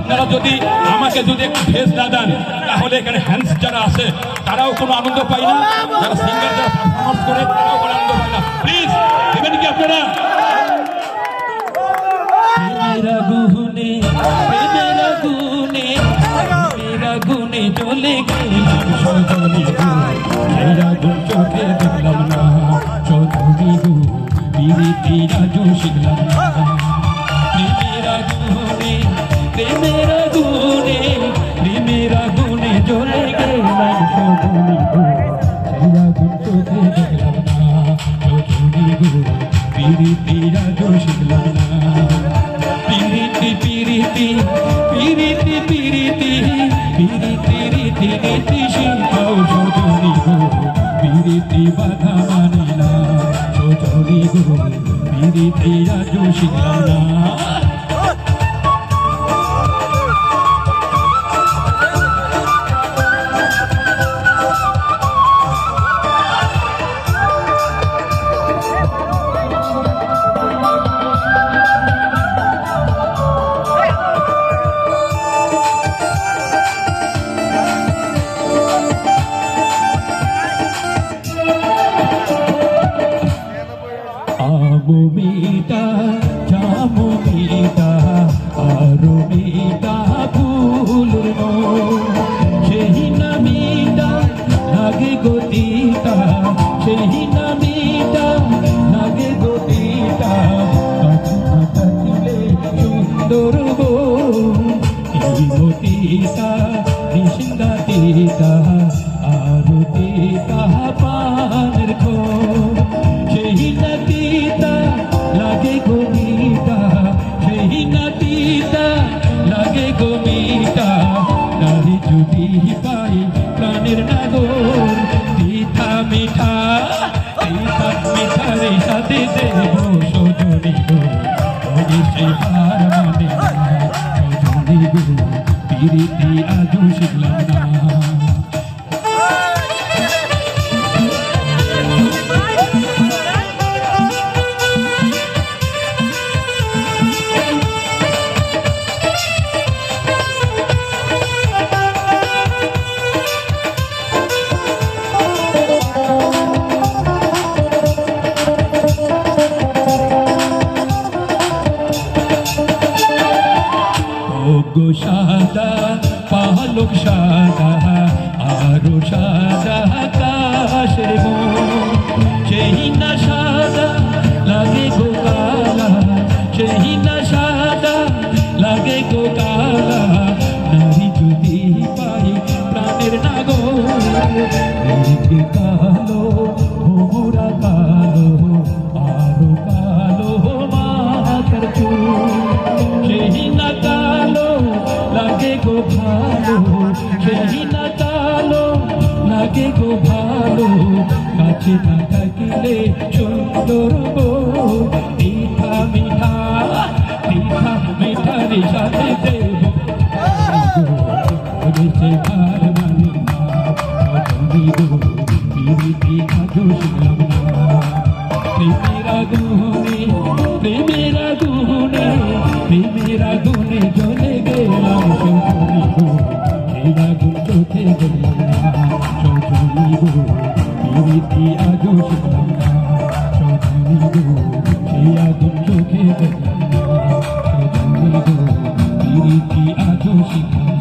আপনারা যদি আমাকে যদি একটু ফেস না দেন তাহলে এখানে হ্যান্ডস যারা আছে তারাও কোনো আনন্দ পায় না, যারা সিঙ্গার যারা পারফরমেন্স করে তারাও কোনো আনন্দ পায় না। প্লিজ দেবেন কি আপনারা? मेरा गुने मेरा गुने मेरा गुने चले গেলাম সজনী গো মেরা গুণ চোখে দেখলাম না সজনী গো বিরিতি রাজু শিখলাম না মেরা গুনে মেরা গুনে মেরা গুনে চলে গেলাম সজনী গো মেরা গুণ চোখে দেখলাম না সজনী গো বিরিতি রাজু শিখলাম না পিরিতি পিরিতি পিরিতি পিরিতি পিরিতি রীতি নীতি শিখাও সজনী গো পিরিতি বাধা মানি না সজনী গো পিরিতি আজও শিখলাম না মিটা জামু মিটা আরো মিটা ফুলের সেই না মিটা লাগে গতিটা সেই না মিটা লাগে গতিটা কাছে সুন্দর এই মতিটা নিশিন্দাতিটা আরো তিতা পানের খো সেই নদীটা লাগে গমিটা সেই নদীটা লাগে গমিটা নারী যদি পাই প্রাণের নাগর তিতা মিঠা মিঠারে সাথে দেব সজনী গো সে হার মানে সজনী গো পিরিতি আজও শিখলাম না গো সাদা পালক সাদা আরো সাদা আকাশের সেই না সাদা লাগে গো কালা সেই না সাদা লাগে গো কালা নারী যদি পাই প্রাণের নাগর কালো ভোরা কালো আরো কালো মাথার চুল সেই না কালো লাগে গো ভালো সেই না কালো লাগে গো ভালো কাছে না থাকিলে সুন্দর গো মিঠা মিঠা মিঠা মিঠারে সাথে দেব সে ভার মানি না সজনী গো পিরিতি আজও শিখলাম না প্রেমেরা গুনে প্রেমেরা গুনে প্রেমেরা গুনে জ্বলে গেলাম সজনী গো সেই আগুন চোখে দেখলাম না সজনী গো পিরিতি আজও শিখলাম না সজনী গো সেই আগুন চোখে দেখলাম না সজনী গো পিরিতি আজও শিখলাম